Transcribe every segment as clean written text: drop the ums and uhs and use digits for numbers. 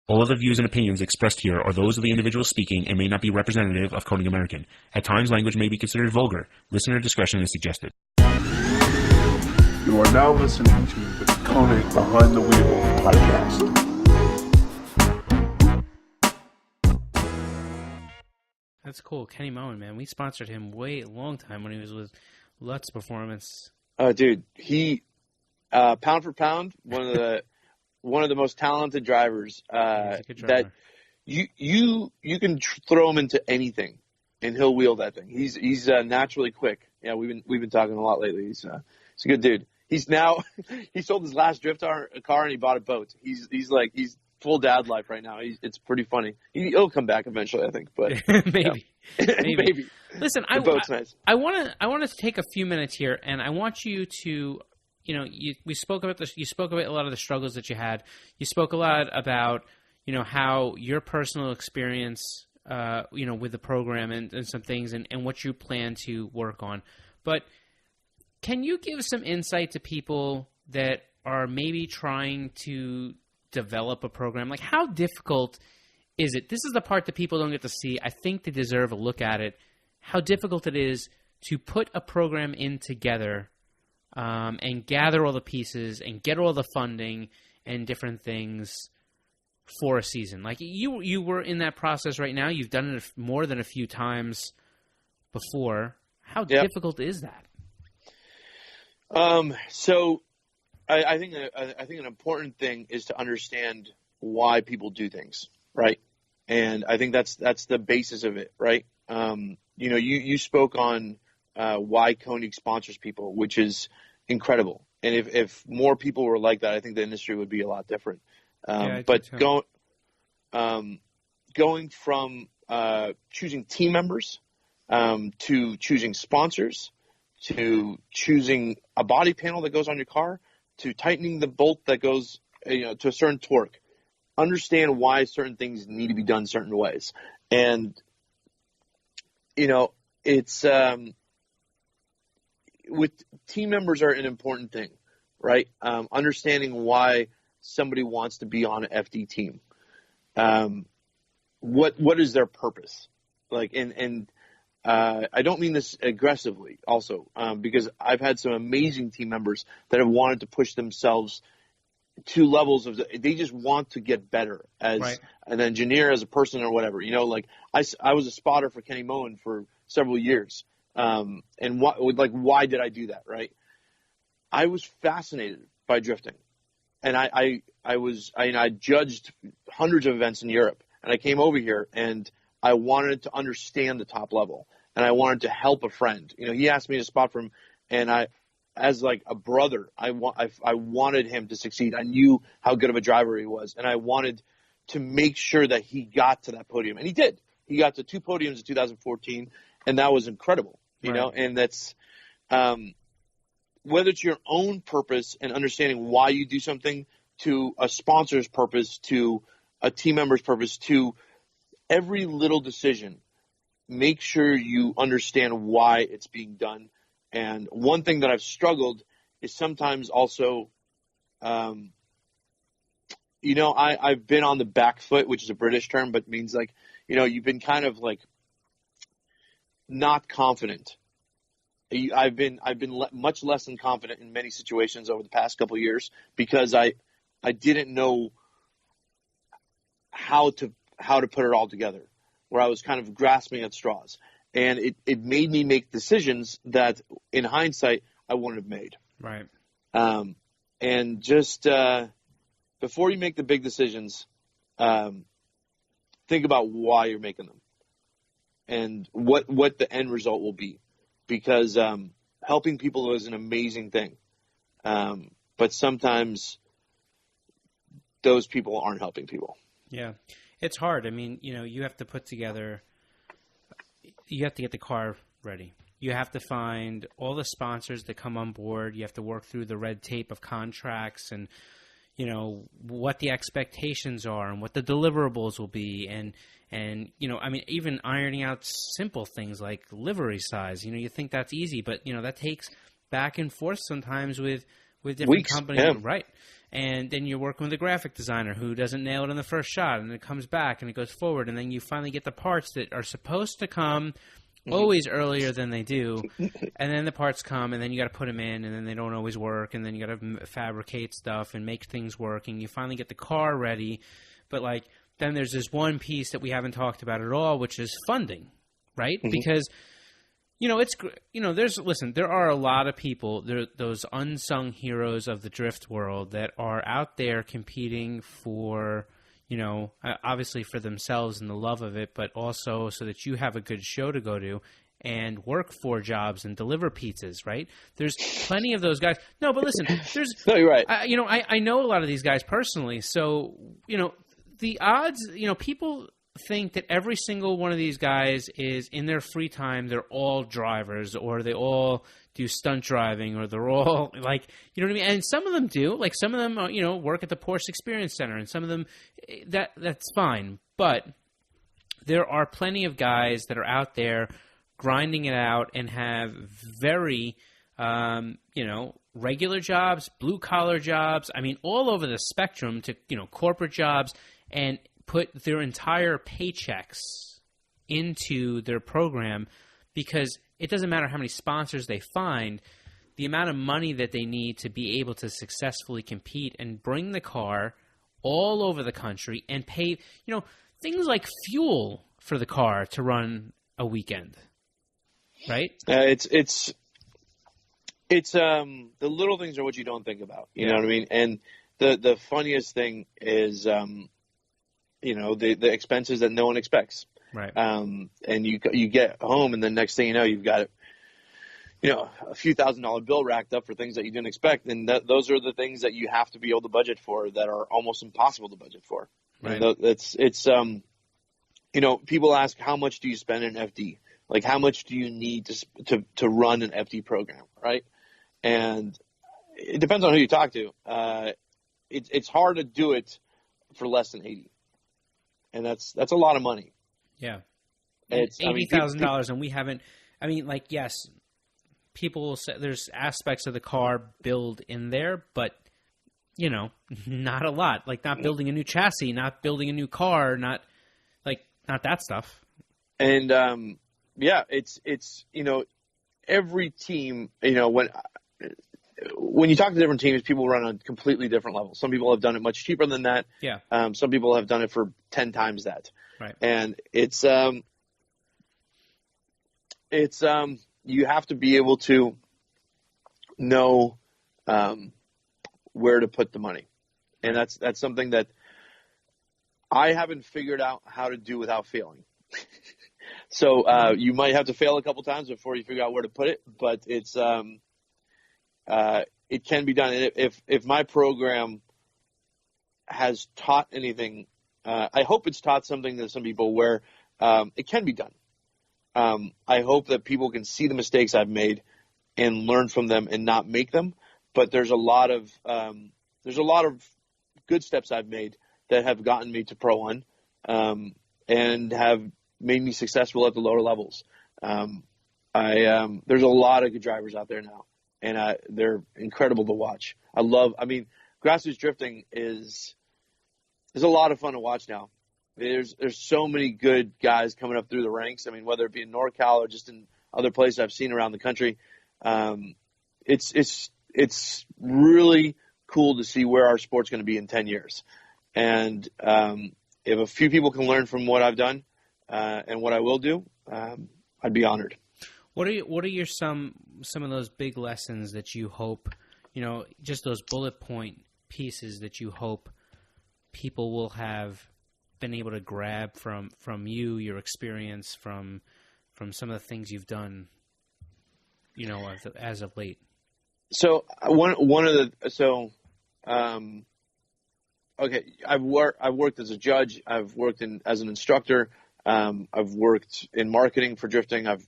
All of the views and opinions expressed here are those of the individual speaking and may not be representative of KONIG American. At times, language may be considered vulgar. Listener discretion is suggested. You are now listening to the KONIG Behind the Wheel podcast. That's cool. Kenny Moen, man. We sponsored him a long time when he was with Lutz Performance. Dude, he pound for pound, one of the most talented drivers. That you can throw him into anything, and he'll wheel that thing. He's naturally quick. Yeah, we've been talking a lot lately. He's a good dude. He sold his last drift car and he bought a boat. He's full dad life right now. It's pretty funny. He'll come back eventually, I think. But maybe. Maybe. Listen, boat's nice. I want to take a few minutes here, and I want you to, we spoke about this. You spoke about a lot of the struggles that you had. You spoke a lot about, how your personal experience, with the program and some things, and what you plan to work on. But can you give some insight to people that are maybe trying to develop a program? Like, how difficult is it? This is the part that people don't get to see. I think they deserve a look at it. How difficult it is to put a program in together and gather all the pieces and get all the funding and different things for a season. Like, you were in that process right now. You've done it more than a few times before. How difficult is that? So I think an important thing is to understand why people do things, right? And I think that's the basis of it, right? You spoke on why KONIG sponsors people, which is incredible. And if more people were like that, I think the industry would be a lot different. But going from choosing team members to choosing sponsors to choosing a body panel that goes on your car to tightening the bolt that goes to a certain torque, understand why certain things need to be done certain ways. And it's with team members are an important thing, right? Understanding why somebody wants to be on an FD team. What is their purpose? I don't mean this aggressively also, because I've had some amazing team members that have wanted to push themselves to levels of they just want to get better as an engineer, as a person, or whatever. I was a spotter for Kenny Moen for several years. And why did I do that? Right. I was fascinated by drifting, and I judged hundreds of events in Europe, and I came over here and I wanted to understand the top level, and I wanted to help a friend. He asked me to spot for him, and as like a brother, I wanted him to succeed. I knew how good of a driver he was, and I wanted to make sure that he got to that podium, and he did. He got to 2 podiums in 2014, and that was incredible. And that's whether it's your own purpose and understanding why you do something, to a sponsor's purpose, to a team member's purpose, to every little decision. Make sure you understand why it's being done. And one thing that I've struggled is sometimes also, I've been on the back foot, which is a British term, but means you've been kind of not confident. I've been much less than confident in many situations over the past couple of years because I didn't know how to put it all together, where I was kind of grasping at straws. And it made me make decisions that, in hindsight, I wouldn't have made. Right. And just before you make the big decisions, think about why you're making them and what the end result will be. Because helping people is an amazing thing. But sometimes those people aren't helping people. Yeah. It's hard. I mean, you have to put together – you have to get the car ready. You have to find all the sponsors that come on board. You have to work through the red tape of contracts and, what the expectations are and what the deliverables will be. And even ironing out simple things like livery size. You think that's easy, but, that takes back and forth sometimes with different weeks, companies. yeah. Right. and then you're working with a graphic designer who doesn't nail it in the first shot, and it comes back and it goes forward, and then you finally get the parts that are supposed to come always earlier than they do, and then the parts come, and then you got to put them in, and then they don't always work, and then you got to fabricate stuff and make things work, and you finally get the car ready, but like then there's this one piece that we haven't talked about at all, which is funding, right? Because there are a lot of people, those unsung heroes of the drift world that are out there competing for, obviously for themselves and the love of it, but also so that you have a good show to go to and work 4 jobs and deliver pizzas, right? There's plenty of those guys. No, but listen, No, you're right. I know a lot of these guys personally, so, the odds, people think that every single one of these guys is in their free time, they're all drivers, or they all do stunt driving, or they're all like, you know what I mean? And some of them do, like some of them, work at the Porsche Experience Center, and some of them, that's fine. But there are plenty of guys that are out there grinding it out and have very, regular jobs, blue collar jobs. I mean, all over the spectrum to, corporate jobs, and put their entire paychecks into their program, because it doesn't matter how many sponsors they find, the amount of money that they need to be able to successfully compete and bring the car all over the country and pay, things like fuel for the car to run a weekend, right? It's the little things are what you don't think about, you know what I mean? And the funniest thing is, the expenses that no one expects. Right. And you get home, and the next thing you know, you've got a few $1,000 bill racked up for things that you didn't expect. And those are the things that you have to be able to budget for that are almost impossible to budget for. Right. And people ask, how much do you spend in FD? Like, how much do you need to run an FD program? Right. And it depends on who you talk to. It's hard to do it for less than 80. And that's a lot of money. Yeah. It's $80,000, and we haven't. I mean, like, yes, people will say there's aspects of the car build in there, but not a lot. Like, not building a new chassis, not building a new car, not that stuff. And it's every team. When you talk to different teams, people run on completely different levels. Some people have done it much cheaper than that. Yeah. Some people have done it for 10 times that. Right. And it's you have to be able to know where to put the money. And that's something that I haven't figured out how to do without failing. So you might have to fail a couple times before you figure out where to put it, but it's it can be done. And if my program has taught anything, I hope it's taught something to some people where it can be done. I hope that people can see the mistakes I've made and learn from them and not make them. But there's a lot of good steps I've made that have gotten me to Pro 1 and have made me successful at the lower levels. There's a lot of good drivers out there now, and they're incredible to watch. Grassroots drifting is a lot of fun to watch now. There's so many good guys coming up through the ranks. I mean, whether it be in NorCal or just in other places I've seen around the country, it's really cool to see where our sport's going to be in 10 years. And if a few people can learn from what I've done and what I will do, I'd be honored. What are your some of those big lessons that you hope, just those bullet point pieces that you hope people will have been able to grab from you, your experience, from some of the things you've done, as of late? So okay, I've worked as a judge. I've worked as an instructor. I've worked in marketing for drifting. I've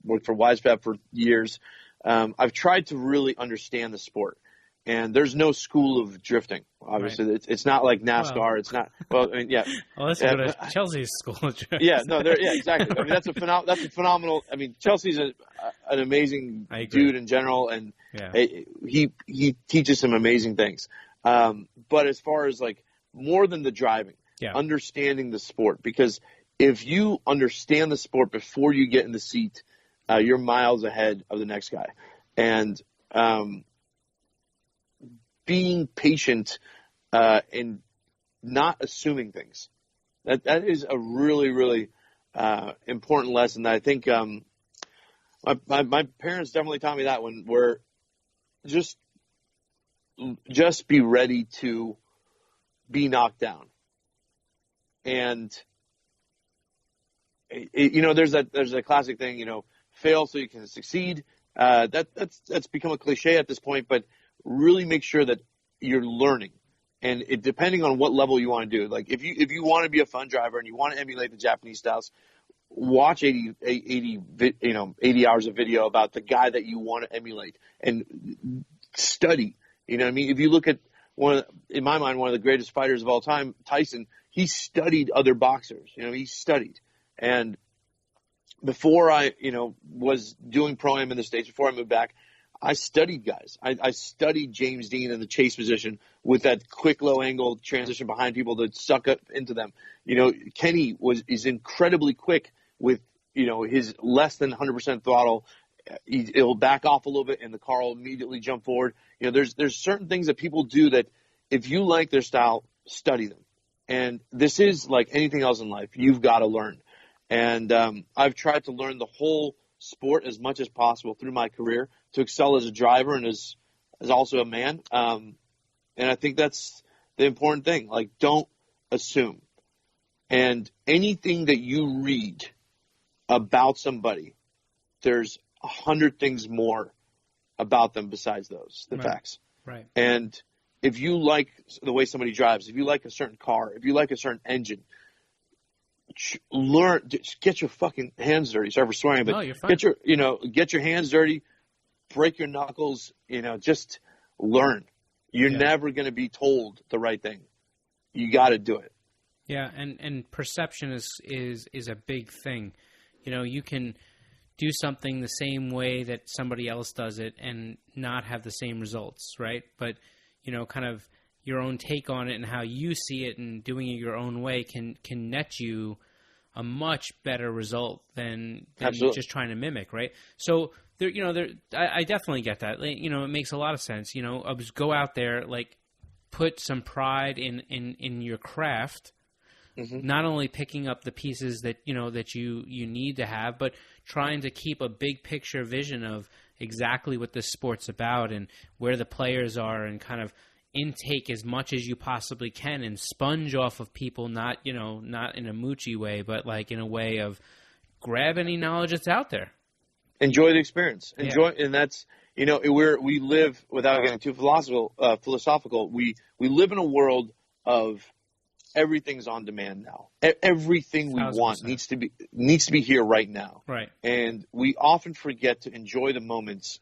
worked for Wisepap for years. I've tried to really understand the sport. And there's no school of drifting. Obviously, right. It's not like NASCAR. Well, it's not. Well, I mean, yeah. Well, let's go to Chelsea's school of drifting. Yeah, no, exactly. I mean, that's a phenomenal. I mean, Chelsea's an amazing dude in general, and he teaches some amazing things. But but as far as like more than the driving, understanding the sport, because if you understand the sport before you get in the seat, you're miles ahead of the next guy. And being patient and not assuming things. That is a really, really important lesson that I think my parents definitely taught me that one, where just be ready to be knocked down. And there's a classic thing, fail so you can succeed. That's become a cliche at this point, but really make sure that you're learning. And depending on what level you want to do, like if you want to be a fun driver and you want to emulate the Japanese styles, watch 80 hours of video about the guy that you want to emulate and study. You know what I mean? If you look at in my mind, one of the greatest fighters of all time, Tyson, he studied other boxers. He studied. And before I, was doing Pro-Am in the States, before I moved back, I studied guys. I studied James Dean in the chase position with that quick low angle transition behind people to suck up into them. Kenny is incredibly quick with, his less than 100% throttle. He'll back off a little bit and the car will immediately jump forward. There's certain things that people do that if you like their style, study them. And this is like anything else in life. You've got to learn. And I've tried to learn the whole sport as much as possible through my career to excel as a driver and as also a man. And I think that's the important thing. Like, don't assume. And anything that you read about somebody, there's 100 things more about them besides the facts. Right. And if you like the way somebody drives, if you like a certain car, if you like a certain engine, learn, get your fucking hands dirty. Sorry for swearing, but you're fine. Get your hands dirty, break your knuckles, just learn. You're never going to be told the right thing. You got to do it. Yeah. And perception is a big thing. You can do something the same way that somebody else does it and not have the same results. Right. But, kind of your own take on it and how you see it and doing it your own way can net you a much better result than just trying to mimic, right? So I definitely get that. It makes a lot of sense. Go out there, like, put some pride in your craft, not only picking up the pieces that that you need to have, but trying to keep a big picture vision of exactly what this sport's about and where the players are, and kind of intake as much as you possibly can and sponge off of people, not in a moochy way, but like in a way of grab any knowledge that's out there. Enjoy the experience. And that's, we live, without getting too philosophical, we live in a world of everything's on demand now. Everything we 1,000%. Want needs to be here right now. Right. And we often forget to enjoy the moments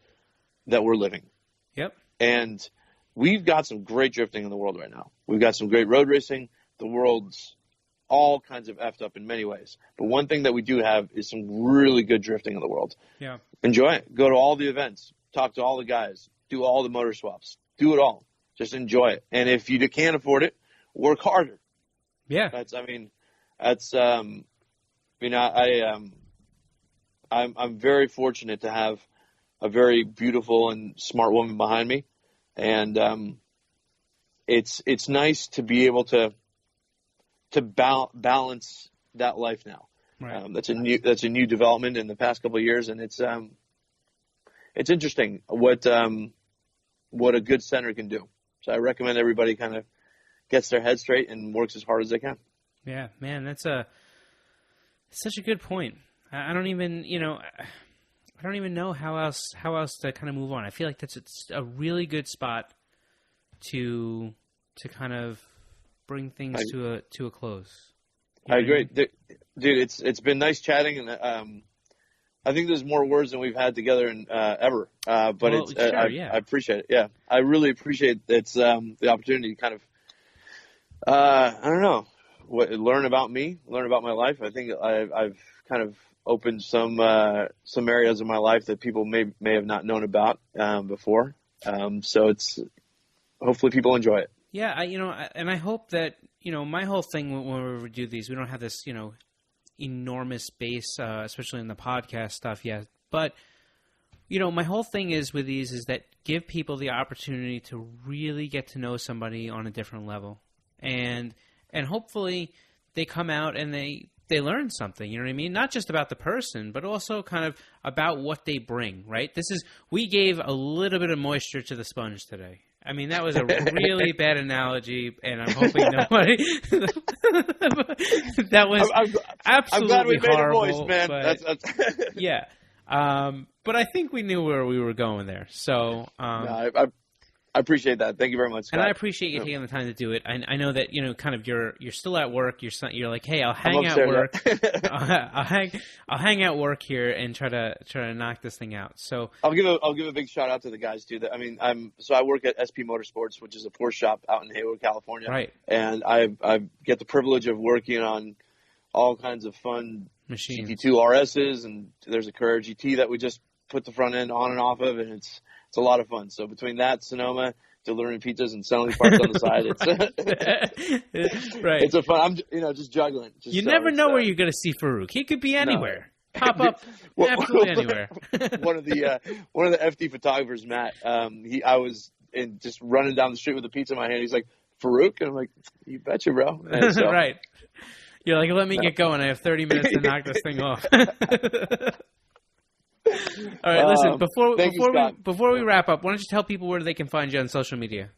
that we're living. Yep. And we've got some great drifting in the world right now. We've got some great road racing. The world's all kinds of effed up in many ways. But one thing that we do have is some really good drifting in the world. Yeah. Enjoy it. Go to all the events. Talk to all the guys. Do all the motor swaps. Do it all. Just enjoy it. And if you can't afford it, work harder. Yeah. I'm very fortunate to have a very beautiful and smart woman behind me. And it's nice to be able to balance that life now. Right. That's a new development in the past couple of years, and it's interesting what a good center can do. So I recommend everybody kind of gets their head straight and works as hard as they can. Yeah, man, that's such a good point. I don't even know how else to kind of move on. I feel like it's a really good spot to kind of bring things to a close. I agree, dude. It's been nice chatting, and I think there's more words than we've had together in ever. I appreciate it. Yeah, I really appreciate the opportunity to kind of I don't know, learn about me, learn about my life. I think I've kind of opened some areas of my life that people may have not known about before. So hopefully people enjoy it. Yeah, and I hope that, my whole thing when we do these, we don't have this, enormous base, especially in the podcast stuff yet. But, my whole thing is with these is that give people the opportunity to really get to know somebody on a different level. And hopefully they come out and they learn something, you know what I mean? Not just about the person, but also kind of about what they bring, right? We gave a little bit of moisture to the sponge today. I mean, that was a really bad analogy, and I'm hoping nobody... that was absolutely I'm glad we horrible. made it moist, man. But, yeah. But I think we knew where we were going there. So... I appreciate that. Thank you very much, Scott. And I appreciate you taking the time to do it. I know that kind of you're still at work. You're like, hey, I'll hang out work. I'll hang out work here and try to knock this thing out. So I'll give a big shout out to the guys too. I work at SP Motorsports, which is a Porsche shop out in Hayward, California. Right. And I get the privilege of working on all kinds of fun machines, GT2 RSs, and there's a Carrera GT that we just put the front end on and off of, and it's a lot of fun. So between that, Sonoma, delivering pizzas and selling parts on the side, it's right. It's a fun. I'm just juggling. You never know where you're going to see Faruk. He could be anywhere. No. Pop up absolutely anywhere. one of the FD photographers, Matt. I was just running down the street with a pizza in my hand. He's like, Faruk, and I'm like, you betcha, bro. So, right. You're like, let me get going. I have 30 minutes to knock this thing off. All right, listen, before we wrap up, why don't you tell people where they can find you on social media?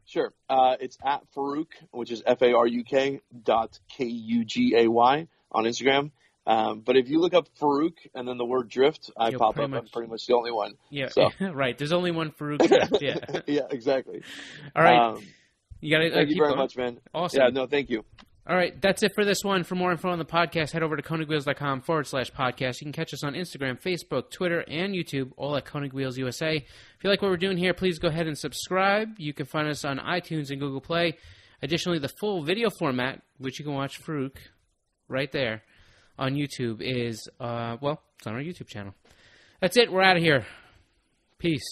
Sure. It's at Faruk, which is FARUK .KUGAY on Instagram. But if you look up Faruk and then the word drift, I pop up. I'm pretty much the only one. Yeah, so. Right. There's only one Faruk drift, yeah. Yeah, exactly. All right. You gotta thank keep you very going. much, man. Awesome. Yeah, no, thank you. All right, that's it for this one. For more info on the podcast, head over to KONIGWheels.com/podcast. You can catch us on Instagram, Facebook, Twitter, and YouTube, all at Konig Wheels USA. If you like what we're doing here, please go ahead and subscribe. You can find us on iTunes and Google Play. Additionally, the full video format, which you can watch Faruk right there on YouTube, is, it's on our YouTube channel. That's it. We're out of here. Peace.